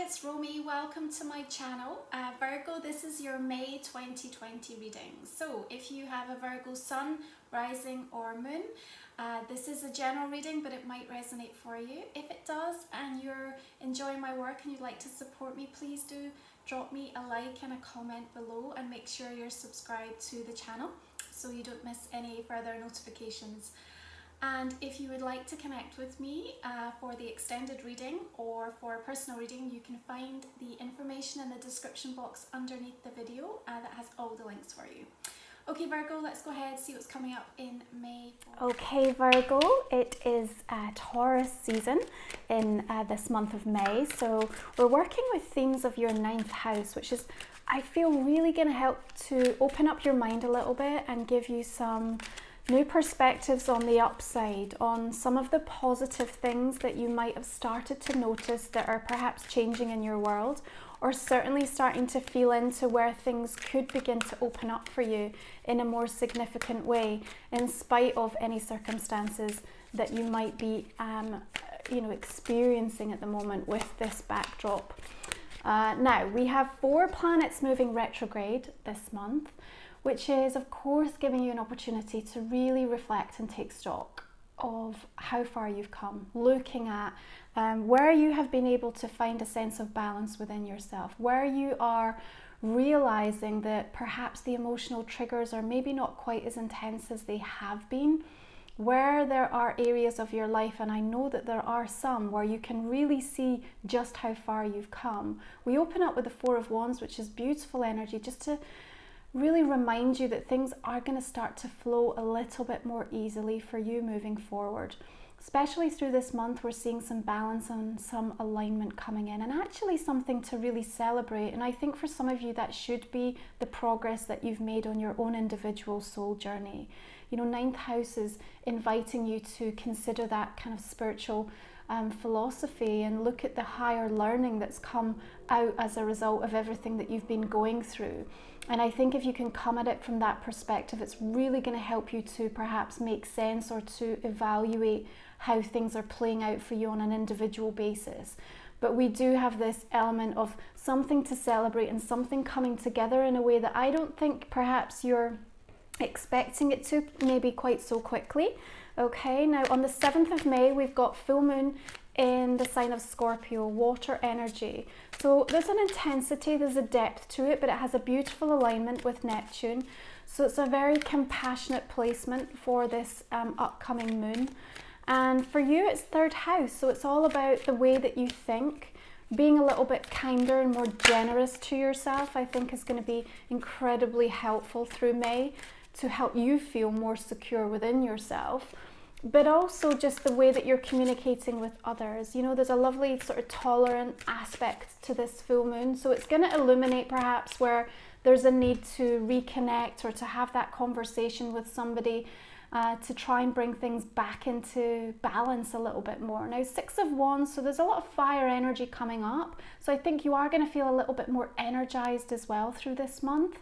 it's Romy. Welcome to my channel. Virgo, this is your May 2020 reading. So if you have a Virgo sun, rising or moon, this is a general reading, but it might resonate for you. If it does and you're enjoying my work and you'd like to support me, please do drop me a like and a comment below, and make sure you're subscribed to the channel so you don't miss any further notifications. And if you would like to connect with me for the extended reading or for a personal reading, you can find the information in the description box underneath the video that has all the links for you. Okay Virgo, let's go ahead and see what's coming up in May. Okay Virgo, it is Taurus season in this month of May. So we're working with themes of your 9th house, which is, I feel, really going to help to open up your mind a little bit and give you some new perspectives on the upside, on some of the positive things that you might have started to notice that are perhaps changing in your world, or certainly starting to feel into where things could begin to open up for you in a more significant way, in spite of any circumstances that you might be experiencing at the moment with this backdrop. Now, we have 4 planets moving retrograde this month, which is of course giving you an opportunity to really reflect and take stock of how far you've come, looking at where you have been able to find a sense of balance within yourself, where you are realizing that perhaps the emotional triggers are maybe not quite as intense as they have been, where there are areas of your life, and I know that there are some, where you can really see just how far you've come. We open up with the 4 of Wands, which is beautiful energy, just to really remind you that things are going to start to flow a little bit more easily for you moving forward. Especially through this month, we're seeing some balance and some alignment coming in, and actually something to really celebrate. And I think for some of you that should be the progress that you've made on your own individual soul journey. You know, 9th house is inviting you to consider that kind of spiritual philosophy and look at the higher learning that's come out as a result of everything that you've been going through. And I think if you can come at it from that perspective, it's really going to help you to perhaps make sense or to evaluate how things are playing out for you on an individual basis. But we do have this element of something to celebrate and something coming together in a way that I don't think perhaps you're expecting it to, maybe quite so quickly. Okay, now on the 7th of May, we've got full moon in the sign of Scorpio, water energy. So there's an intensity, there's a depth to it, but it has a beautiful alignment with Neptune. So it's a very compassionate placement for this upcoming moon. And for you, it's 3rd house. So it's all about the way that you think. Being a little bit kinder and more generous to yourself, I think, is going to be incredibly helpful through May to help you feel more secure within yourself. But also just the way that you're communicating with others. You know, there's a lovely sort of tolerant aspect to this full moon. So it's going to illuminate perhaps where there's a need to reconnect or to have that conversation with somebody to try and bring things back into balance a little bit more. Now, 6 of Wands, so there's a lot of fire energy coming up. So I think you are going to feel a little bit more energized as well through this month.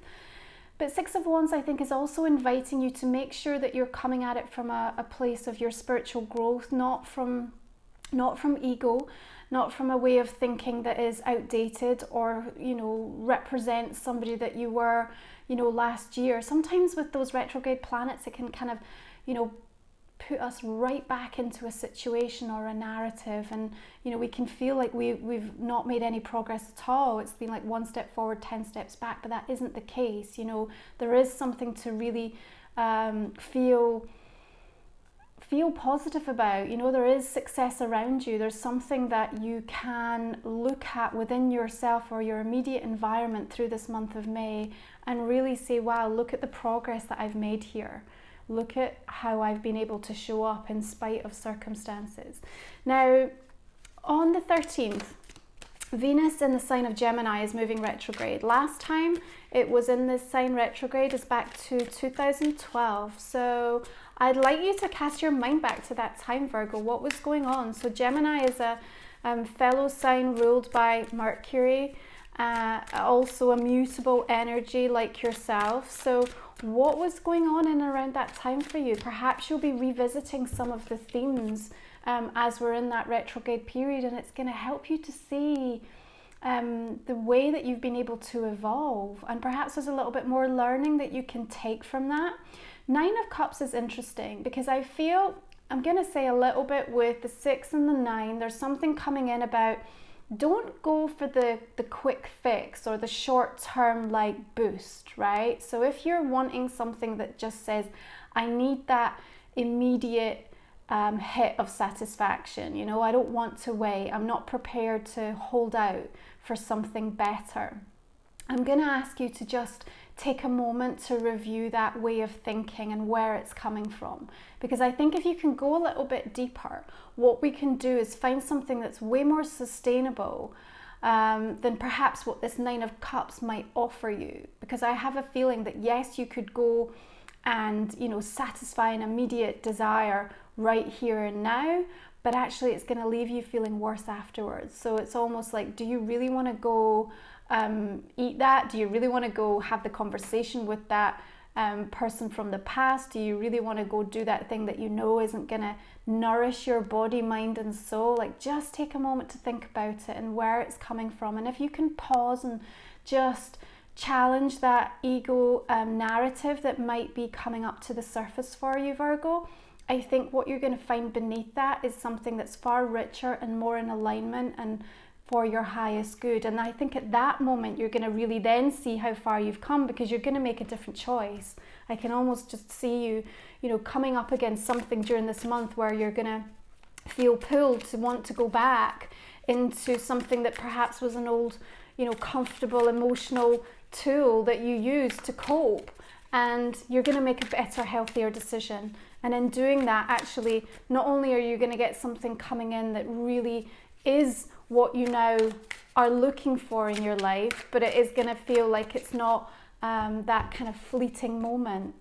But 6 of Wands, I think, is also inviting you to make sure that you're coming at it from a place of your spiritual growth, not from ego, not from a way of thinking that is outdated or, you know, represents somebody that you were, you know, last year. Sometimes with those retrograde planets, it can kind of, you know, put us right back into a situation or a narrative, and you know, we can feel like we've not made any progress at all. It's been like 1 step forward, 10 steps back, but that isn't the case. You know, there is something to really feel positive about. You know, there is success around you. There's something that you can look at within yourself or your immediate environment through this month of May and really say, wow, look at the progress that I've made here. Look at how I've been able to show up in spite of circumstances. Now, on the 13th, Venus in the sign of Gemini is moving retrograde. Last time it was in this sign retrograde is back to 2012. So I'd like you to cast your mind back to that time, Virgo. What was going on? So Gemini is a fellow sign ruled by Mercury, also a mutable energy like yourself. So what was going on in around that time for you? Perhaps you'll be revisiting some of the themes as we're in that retrograde period, and it's going to help you to see the way that you've been able to evolve, and perhaps there's a little bit more learning that you can take from that. 9 of Cups is interesting because I feel, I'm going to say a little bit with the 6 and the 9, there's something coming in about don't go for the quick fix or the short term like boost, right? So if you're wanting something that just says, I need that immediate hit of satisfaction, you know, I don't want to wait, I'm not prepared to hold out for something better, I'm going to ask you to just take a moment to review that way of thinking and where it's coming from. Because I think if you can go a little bit deeper, what we can do is find something that's way more sustainable than perhaps what this 9 of Cups might offer you. Because I have a feeling that yes, you could go and, you know, satisfy an immediate desire right here and now, but actually it's going to leave you feeling worse afterwards. So it's almost like, do you really want to go eat that? Do you really want to go have the conversation with that person from the past? Do you really want to go do that thing that you know isn't going to nourish your body, mind and soul? Like, just take a moment to think about it and where it's coming from. And if you can pause and just challenge that ego narrative that might be coming up to the surface for you, Virgo, I think what you're going to find beneath that is something that's far richer and more in alignment and for your highest good. And I think at that moment you're going to really then see how far you've come, because you're going to make a different choice. I can almost just see you, you know, coming up against something during this month where you're going to feel pulled to want to go back into something that perhaps was an old, you know, comfortable emotional tool that you used to cope, and you're going to make a better, healthier decision. And in doing that, actually, not only are you going to get something coming in that really is what you now are looking for in your life, but it is going to feel like it's not that kind of fleeting moment.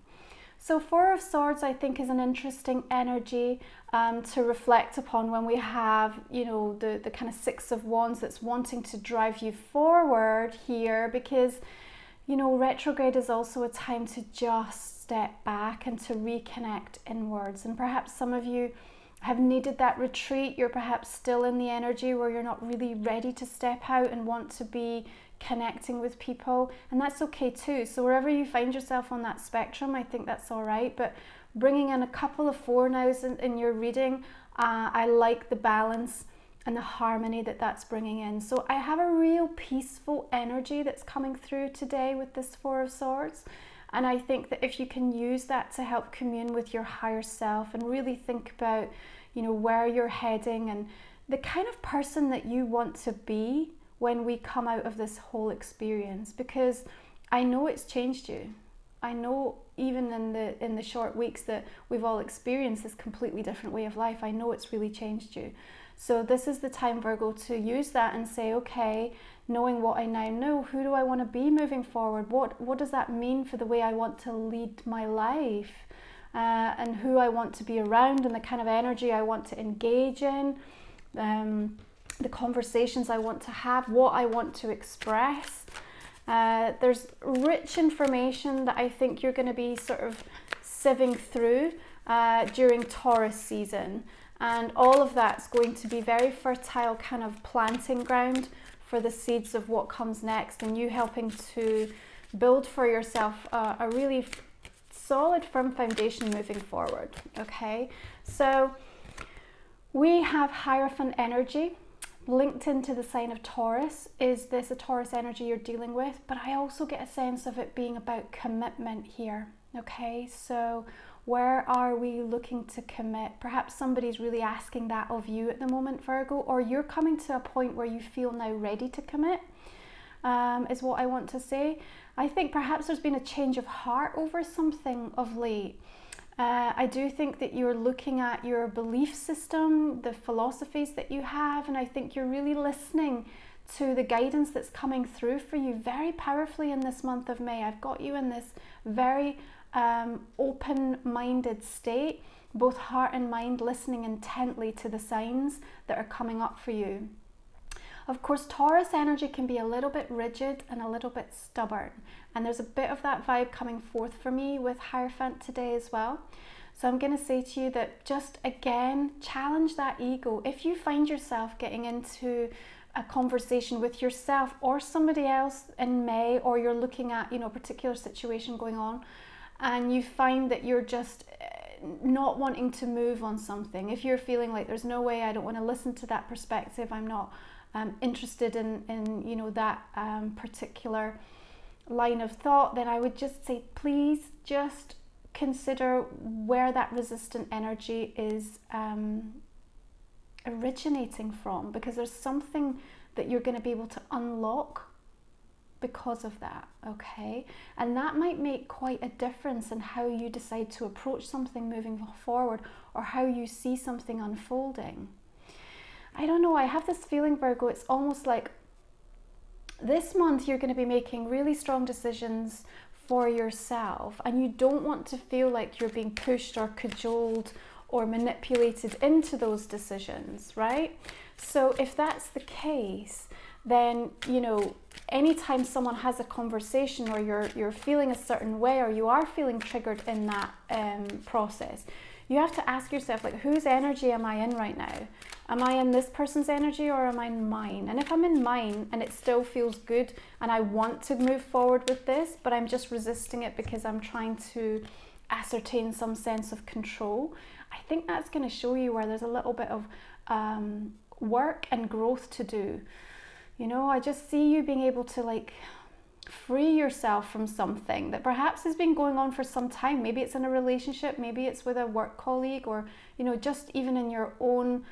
So 4 of Swords, I think, is an interesting energy to reflect upon when we have, you know, the kind of 6 of Wands that's wanting to drive you forward here, because, you know, retrograde is also a time to just step back and to reconnect inwards. And perhaps some of you have needed that retreat. You're perhaps still in the energy where you're not really ready to step out and want to be connecting with people, and that's okay too. So wherever you find yourself on that spectrum, I think that's all right. But bringing in a couple of 4 nows in your reading, I like the balance and the harmony that that's bringing in. So I have a real peaceful energy that's coming through today with this 4 of Swords. And I think that if you can use that to help commune with your higher self and really think about, you know, where you're heading and the kind of person that you want to be when we come out of this whole experience, because I know it's changed you. I know even in the short weeks that we've all experienced this completely different way of life, I know it's really changed you. So this is the time, Virgo, to use that and say, okay, knowing what I now know, who do I want to be moving forward? What does that mean for the way I want to lead my life? And who I want to be around and the kind of energy I want to engage in, the conversations I want to have, what I want to express. There's rich information that I think you're going to be sort of sieving through during Taurus season. And all of that's going to be very fertile kind of planting ground for the seeds of what comes next, and you helping to build for yourself a really solid, firm foundation moving forward. Okay, so we have Hierophant energy linked into the sign of Taurus. Is this a Taurus energy you're dealing with? But I also get a sense of it being about commitment here. Okay, so where are we looking to commit? Perhaps somebody's really asking that of you at the moment, Virgo, or you're coming to a point where you feel now ready to commit, is what I want to say. I think perhaps there's been a change of heart over something of late. I do think that you're looking at your belief system, the philosophies that you have, and I think you're really listening to the guidance that's coming through for you very powerfully in this month of May. I've got you in this very open-minded state, both heart and mind, listening intently to the signs that are coming up for you. Of course, Taurus energy can be a little bit rigid and a little bit stubborn, and there's a bit of that vibe coming forth for me with Hierophant today as well. So I'm going to say to you that just again, challenge that ego. If you find yourself getting into a conversation with yourself or somebody else in May, or you're looking at, a particular situation going on, and you find that you're just not wanting to move on something. If you're feeling like there's no way, I don't want to listen to that perspective, I'm not interested in that particular line of thought, then I would just say, please just consider where that resistant energy is originating from, because there's something that you're going to be able to unlock because of that, okay? And that might make quite a difference in how you decide to approach something moving forward, or how you see something unfolding. I don't know, I have this feeling, Virgo, it's almost like this month you're going to be making really strong decisions for yourself, and you don't want to feel like you're being pushed or cajoled or manipulated into those decisions, right? So if that's the case, then anytime someone has a conversation, or you're feeling a certain way, or you are feeling triggered in that process, you have to ask yourself, like, whose energy am I in right now? Am I in this person's energy, or am I in mine? And if I'm in mine and it still feels good and I want to move forward with this, but I'm just resisting it because I'm trying to ascertain some sense of control, I think that's going to show you where there's a little bit of work and growth to do. I just see you being able to free yourself from something that perhaps has been going on for some time. Maybe it's in a relationship, maybe it's with a work colleague, or just even in your own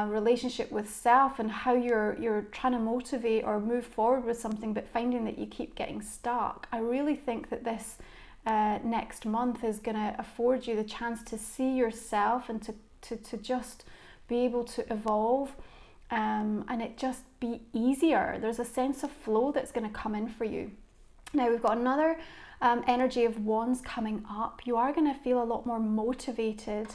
relationship with self, and how you're trying to motivate or move forward with something, but finding that you keep getting stuck. I really think that this next month is going to afford you the chance to see yourself and to just be able to evolve, and it just be easier. There's a sense of flow that's going to come in for you. Now we've got another energy of wands coming up. You are going to feel a lot more motivated.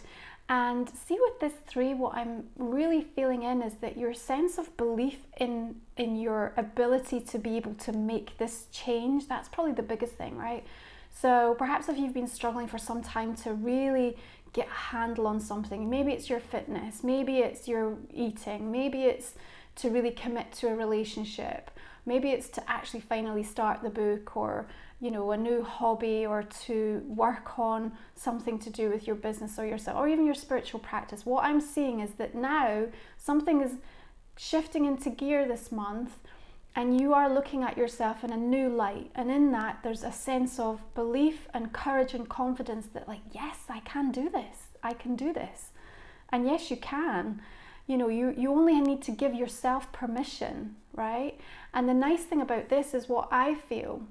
And see, with this 3, what I'm really feeling in is that your sense of belief in your ability to be able to make this change, that's probably the biggest thing, right? So perhaps if you've been struggling for some time to really get a handle on something, maybe it's your fitness, maybe it's your eating, maybe it's to really commit to a relationship, maybe it's to actually finally start the book, or a new hobby, or to work on something to do with your business or yourself, or even your spiritual practice. What I'm seeing is that now something is shifting into gear this month, and you are looking at yourself in a new light, and in that there's a sense of belief and courage and confidence that, yes, I can do this, and yes, you can. You only need to give yourself permission, right? And the nice thing about this is, what I feel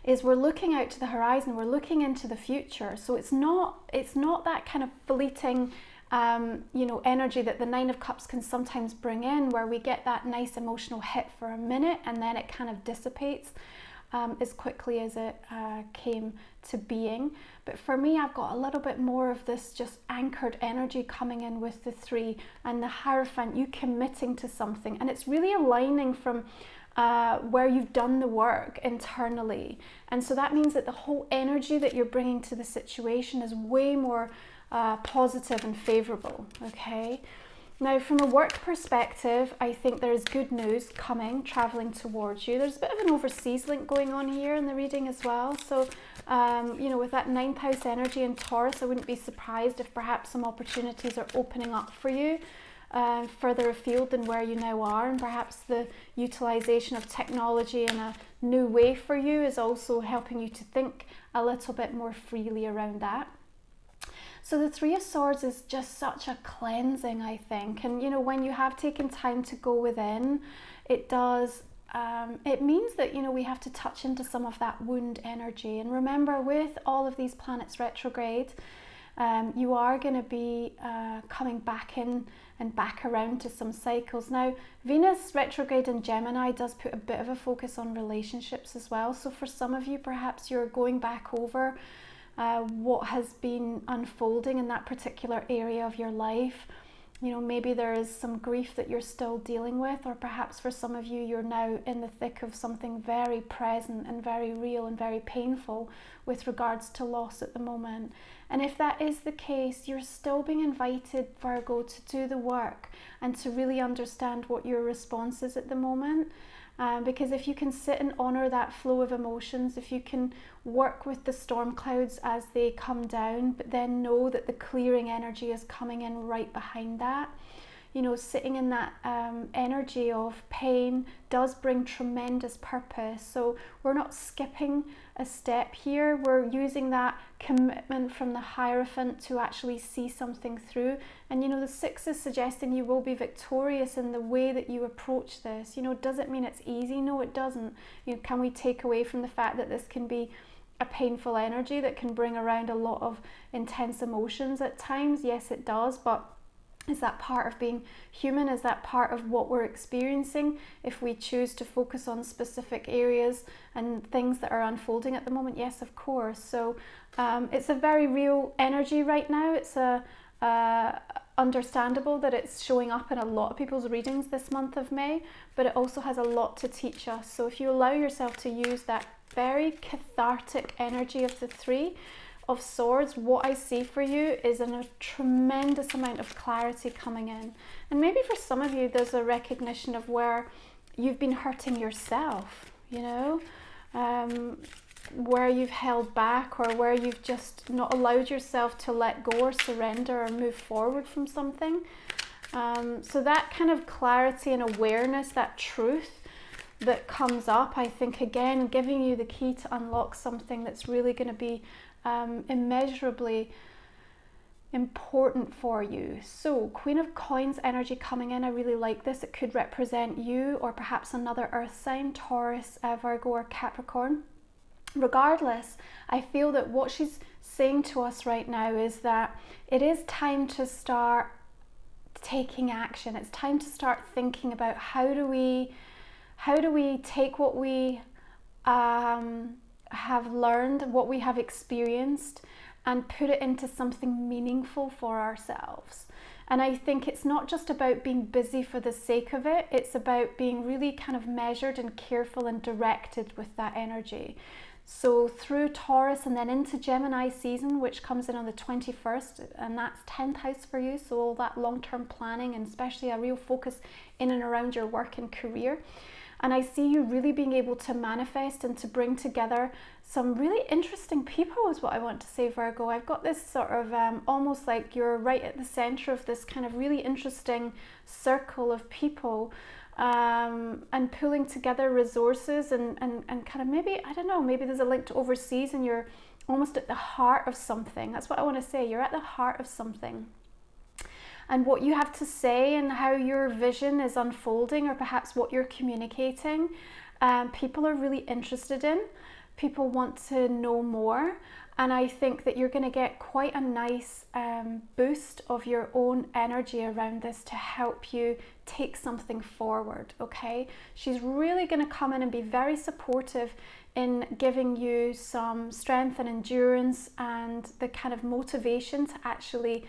is, we're looking out to the horizon, we're looking into the future. So it's not that kind of fleeting energy that the 9 of Cups can sometimes bring in, where we get that nice emotional hit for a minute and then it kind of dissipates as quickly as it came to being. But for me, I've got a little bit more of this just anchored energy coming in with the 3, and the Hierophant, you committing to something, and it's really aligning from where you've done the work internally. And so that means that the whole energy that you're bringing to the situation is way more positive and favorable, okay? Now, from a work perspective, I think there's good news coming, traveling towards you. There's a bit of an overseas link going on here in the reading as well. So, with that 9th house energy in Taurus, I wouldn't be surprised if perhaps some opportunities are opening up for you further afield than where you now are. And perhaps the utilization of technology in a new way for you is also helping you to think a little bit more freely around that. So the 3 of Swords is just such a cleansing, I think. And, when you have taken time to go within, it does, it means that, we have to touch into some of that wound energy. And remember, with all of these planets retrograde, you are going to be coming back in and back around to some cycles. Now, Venus retrograde in Gemini does put a bit of a focus on relationships as well. So for some of you, perhaps you're going back over what has been unfolding in that particular area of your life. You know, maybe there is some grief that you're still dealing with, or perhaps for some of you, you're now in the thick of something very present and very real and very painful with regards to loss at the moment. And if that is the case, you're still being invited, Virgo, to do the work and to really understand what your response is at the moment. Because if you can sit and honour that flow of emotions, if you can work with the storm clouds as they come down, but then know that the clearing energy is coming in right behind that, you know, sitting in that energy of pain does bring tremendous purpose. So we're not skipping a step here. We're using that commitment from the Hierophant to actually see something through. And you know, the 6 is suggesting you will be victorious in the way that you approach this. You know, does it mean it's easy? No, it doesn't. You know, can we take away from the fact that this can be a painful energy that can bring around a lot of intense emotions at times? Yes, it does. But is that part of being human? Is that part of what we're experiencing if we choose to focus on specific areas and things that are unfolding at the moment? Yes, of course. So it's a very real energy right now. It's understandable that it's showing up in a lot of people's readings this month of May, but it also has a lot to teach us. So if you allow yourself to use that very cathartic energy of the 3 of Swords, what I see for you is a tremendous amount of clarity coming in. And maybe for some of you, there's a recognition of where you've been hurting yourself, you know, where you've held back, or where you've just not allowed yourself to let go or surrender or move forward from something. So that kind of clarity and awareness, that truth that comes up, I think, again, giving you the key to unlock something that's really going to be immeasurably important for you. So Queen of Coins energy coming in, I really like this. It could represent you or perhaps another earth sign, Taurus, Virgo or Capricorn. Regardless, I feel that what she's saying to us right now is that it is time to start taking action. It's time to start thinking about how do we take what we have learned, what we have experienced, and put it into something meaningful for ourselves. And I think it's not just about being busy for the sake of it, it's about being really kind of measured and careful and directed with that energy. So through Taurus and then into Gemini season, which comes in on the 21st, and that's 10th house for you, so all that long-term planning and especially a real focus in and around your work and career. And I see you really being able to manifest and to bring together some really interesting people is what I want to say, Virgo. I've got this sort of almost like you're right at the center of this kind of really interesting circle of people, and pulling together resources and kind of maybe, I don't know, maybe there's a link to overseas and you're almost at the heart of something. That's what I want to say. You're at the heart of something. And what you have to say and how your vision is unfolding, or perhaps what you're communicating, people are really interested in. People want to know more. And I think that you're going to get quite a nice boost of your own energy around this to help you take something forward, okay? She's really going to come in and be very supportive in giving you some strength and endurance and the kind of motivation to actually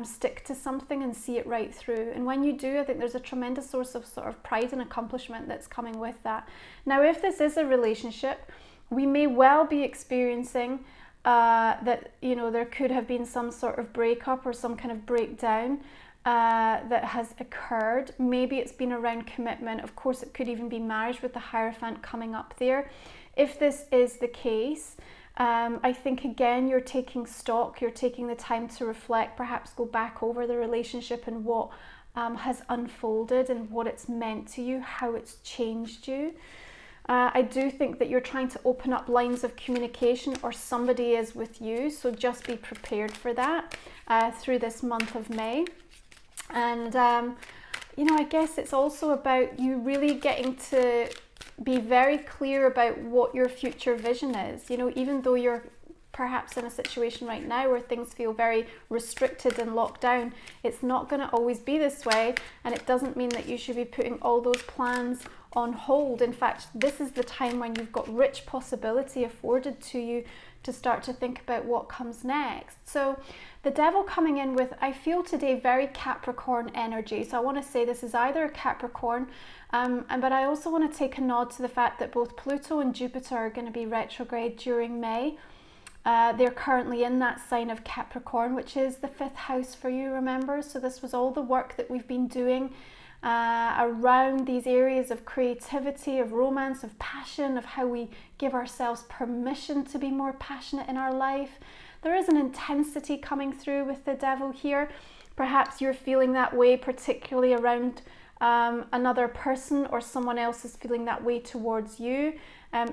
stick to something and see it right through. And when you do, I think there's a tremendous source of sort of pride and accomplishment that's coming with that. Now, if this is a relationship, we may well be experiencing that, you know, there could have been some sort of breakup or some kind of breakdown that has occurred. Maybe it's been around commitment. Of course, it could even be marriage with the Hierophant coming up there. If this is the case, I think again you're taking stock, you're taking the time to reflect, perhaps go back over the relationship and what has unfolded and what it's meant to you, how it's changed you. I do think that you're trying to open up lines of communication, or somebody is with you, so just be prepared for that through this month of May. And you know, I guess it's also about you really getting to be very clear about what your future vision is. You know, even though you're perhaps in a situation right now where things feel very restricted and locked down, it's not going to always be this way, and it doesn't mean that you should be putting all those plans on hold. In fact, this is the time when you've got rich possibility afforded to you to start to think about what comes next. So the devil coming in with, I feel today, very Capricorn energy. So I want to say this is either a Capricorn, but I also want to take a nod to the fact that both Pluto and Jupiter are going to be retrograde during May. They're currently in that sign of Capricorn, which is the 5th house for you, remember? So this was all the work that we've been doing around these areas of creativity, of romance, of passion, of how we give ourselves permission to be more passionate in our life. There is an intensity coming through with the devil here. Perhaps you're feeling that way, particularly around another person, or someone else is feeling that way towards you.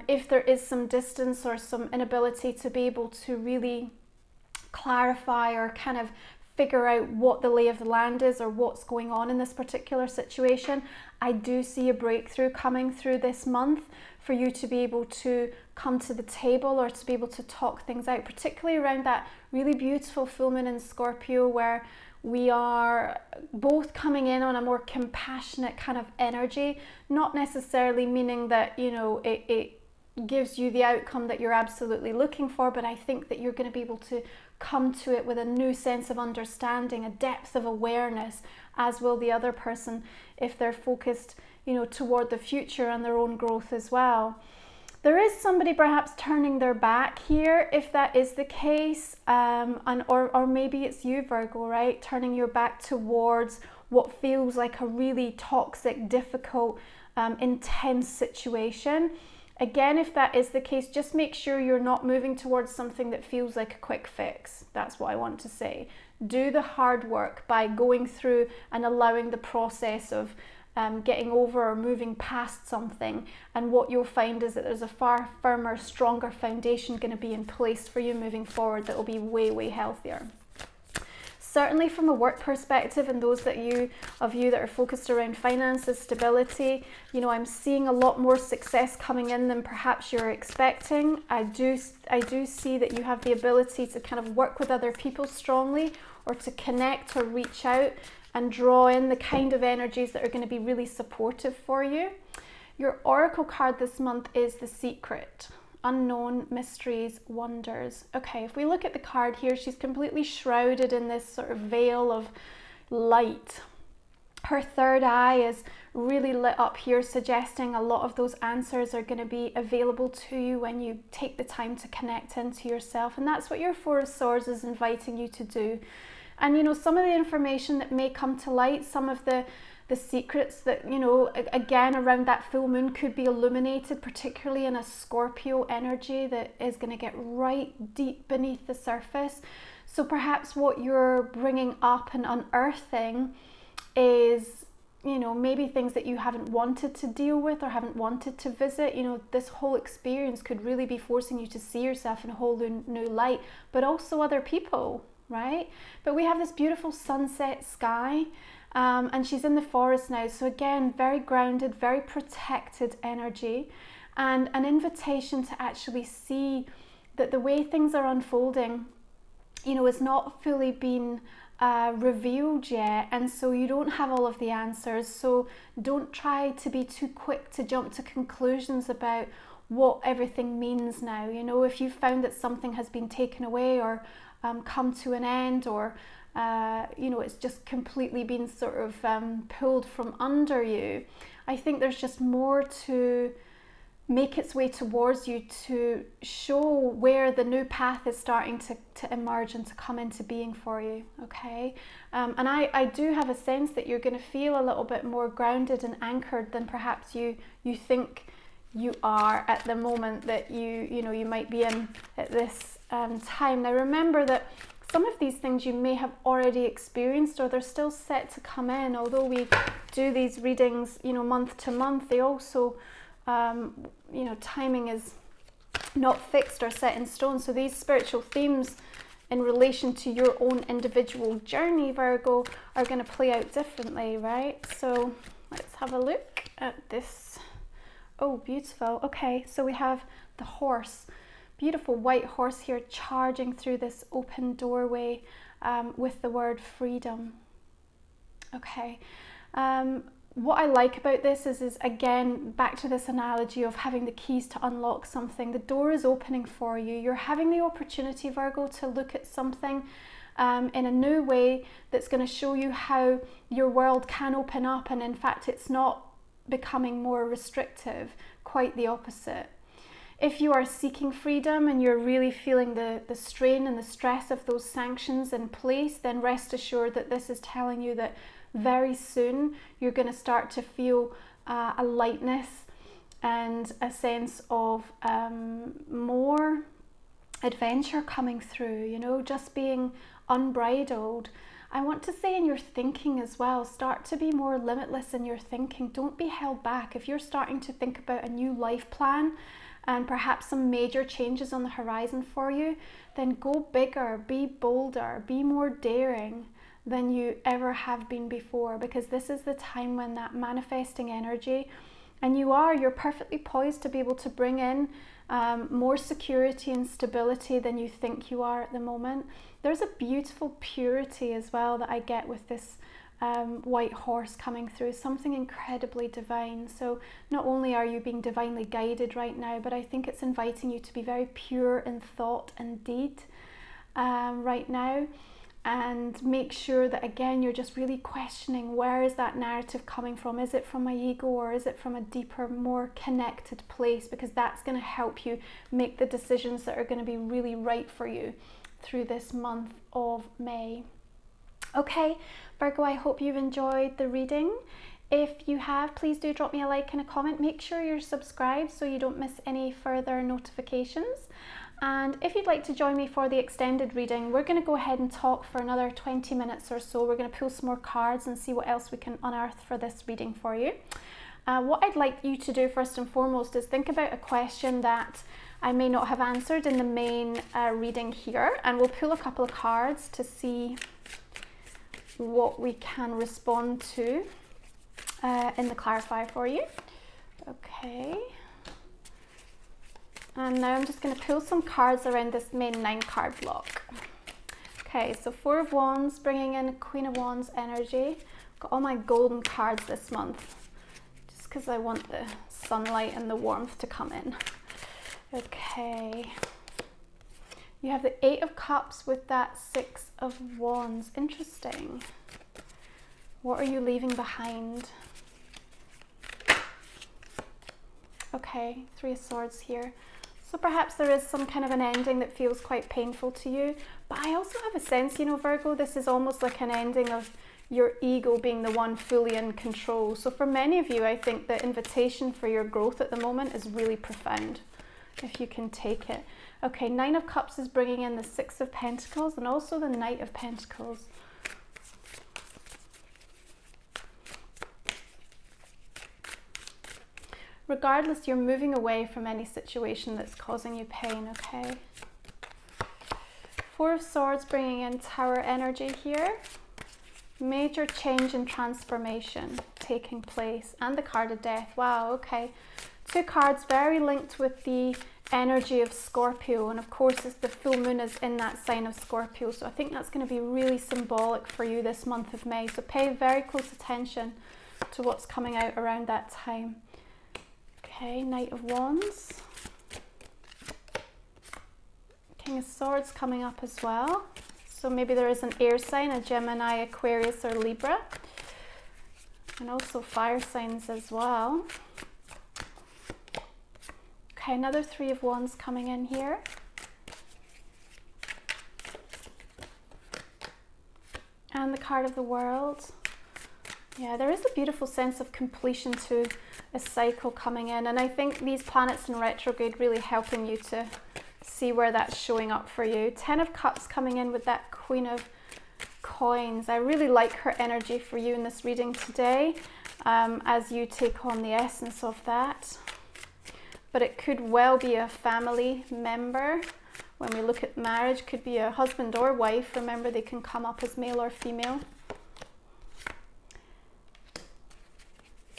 If there is some distance or some inability to be able to really clarify or kind of figure out what the lay of the land is or what's going on in this particular situation, I do see a breakthrough coming through this month for you to be able to come to the table or to be able to talk things out, particularly around that really beautiful full moon in Scorpio, where we are both coming in on a more compassionate kind of energy, not necessarily meaning that, you know, it gives you the outcome that you're absolutely looking for, but I think that you're going to be able to come to it with a new sense of understanding, a depth of awareness, as will the other person if they're focused, you know, toward the future and their own growth as well. There is somebody perhaps turning their back here, if that is the case, or maybe it's you, Virgo, right? Turning your back towards what feels like a really toxic, difficult, intense situation. Again, if that is the case, just make sure you're not moving towards something that feels like a quick fix. That's what I want to say. Do the hard work by going through and allowing the process of getting over or moving past something, and what you'll find is that there's a far firmer, stronger foundation going to be in place for you moving forward that will be way, way healthier. Certainly from a work perspective, and those of you that are focused around finances, stability, you know, I'm seeing a lot more success coming in than perhaps you're expecting. I do see that you have the ability to kind of work with other people strongly, or to connect or reach out and draw in the kind of energies that are going to be really supportive for you. Your oracle card this month is The Secret. Unknown, mysteries, wonders. Okay, if we look at the card here, she's completely shrouded in this sort of veil of light. Her third eye is really lit up here, suggesting a lot of those answers are going to be available to you when you take the time to connect into yourself. And that's what your Four of Swords is inviting you to do. And, you know, some of the information that may come to light, some of the secrets that, you know, again, around that full moon could be illuminated, particularly in a Scorpio energy that is going to get right deep beneath the surface. So perhaps what you're bringing up and unearthing is, you know, maybe things that you haven't wanted to deal with or haven't wanted to visit. You know, this whole experience could really be forcing you to see yourself in a whole new light, but also other people, right? But we have this beautiful sunset sky. And she's in the forest now, so again, very grounded, very protected energy, and an invitation to actually see that the way things are unfolding, you know, is not fully been revealed yet, and so you don't have all of the answers. So don't try to be too quick to jump to conclusions about what everything means now. You know, if you found that something has been taken away or come to an end, or you know, it's just completely been sort of pulled from under you, I think there's just more to make its way towards you to show where the new path is starting to emerge and to come into being for you, okay? And I do have a sense that you're going to feel a little bit more grounded and anchored than perhaps you think you are at the moment that you know you might be in at this time. Now remember that some of these things you may have already experienced, or they're still set to come in. Although we do these readings, you know, month to month, they also, you know, timing is not fixed or set in stone. So these spiritual themes in relation to your own individual journey, Virgo, are going to play out differently, right? So let's have a look at this. Oh, beautiful. Okay, so we have the horse. Beautiful white horse here charging through this open doorway with the word freedom. Okay, what I like about this is again, back to this analogy of having the keys to unlock something. The door is opening for you. You're having the opportunity, Virgo, to look at something in a new way that's going to show you how your world can open up, and in fact it's not becoming more restrictive, quite the opposite. If you are seeking freedom and you're really feeling the strain and the stress of those sanctions in place, then rest assured that this is telling you that very soon you're going to start to feel a lightness and a sense of more adventure coming through, you know, just being unbridled. I want to say in your thinking as well, start to be more limitless in your thinking. Don't be held back. If you're starting to think about a new life plan and perhaps some major changes on the horizon for you, then go bigger, be bolder, be more daring than you ever have been before, because this is the time when that manifesting energy, and you're perfectly poised to be able to bring in more security and stability than you think you are at the moment. There's a beautiful purity as well that I get with this white horse coming through, something incredibly divine. So not only are you being divinely guided right now, but I think it's inviting you to be very pure in thought and deed right now. And make sure that, again, you're just really questioning, where is that narrative coming from? Is it from my ego, or is it from a deeper, more connected place? Because that's going to help you make the decisions that are going to be really right for you through this month of May. Okay, Virgo, I hope you've enjoyed the reading. If you have, please do drop me a like and a comment. Make sure you're subscribed so you don't miss any further notifications. And if you'd like to join me for the extended reading, we're going to go ahead and talk for another 20 minutes or so. We're going to pull some more cards and see what else we can unearth for this reading for you. What I'd like you to do first and foremost is think about a question that I may not have answered in the main reading here, and we'll pull a couple of cards to see what we can respond to in the clarifier for you. Okay. And now I'm just going to pull some cards around this main 9 card block. Okay, so 4 of Wands, bringing in Queen of Wands energy. Got all my golden cards this month, just because I want the sunlight and the warmth to come in. Okay. You have the 8 of Cups with that 6 of Wands. Interesting. What are you leaving behind? Okay, 3 of Swords here. So perhaps there is some kind of an ending that feels quite painful to you. But I also have a sense, you know, Virgo, this is almost like an ending of your ego being the one fully in control. So for many of you, I think the invitation for your growth at the moment is really profound, if you can take it. Okay, 9 of Cups is bringing in the 6 of Pentacles and also the Knight of Pentacles. Regardless, you're moving away from any situation that's causing you pain, okay? 4 of Swords bringing in Tower energy here. Major change and transformation taking place. And the card of Death. Wow, okay. 2 cards very linked with the energy of Scorpio. And of course, it's the full moon is in that sign of Scorpio. So I think that's going to be really symbolic for you this month of May. So pay very close attention to what's coming out around that time. Okay, Knight of Wands. King of Swords coming up as well. So maybe there is an air sign, a Gemini, Aquarius or Libra. And also fire signs as well. Okay, another 3 of Wands coming in here. And the card of the World. Yeah, there is a beautiful sense of completion to a cycle coming in, and I think these planets in retrograde really helping you to see where that's showing up for you. 10 of Cups coming in with that Queen of Coins. I really like her energy for you in this reading today, as you take on the essence of that. But it could well be a family member. When we look at marriage, could be a husband or wife. Remember, they can come up as male or female.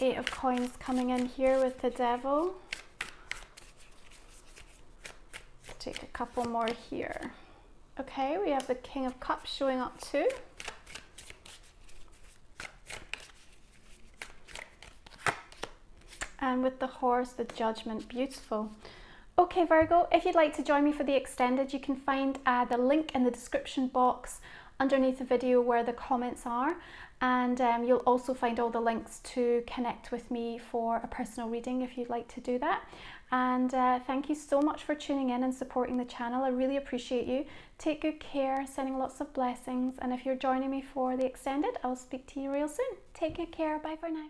8 of Coins coming in here with the Devil. Let's take a couple more here. Okay, we have the King of Cups showing up too. And with the horse, the Judgment, beautiful. Okay, Virgo, if you'd like to join me for the extended, you can find the link in the description box underneath the video where the comments are, and you'll also find all the links to connect with me for a personal reading if you'd like to do that. And thank you so much for tuning in and supporting the channel. I really appreciate you. Take good care, sending lots of blessings, and if you're joining me for the extended, I'll speak to you real soon. Take good care. Bye for now.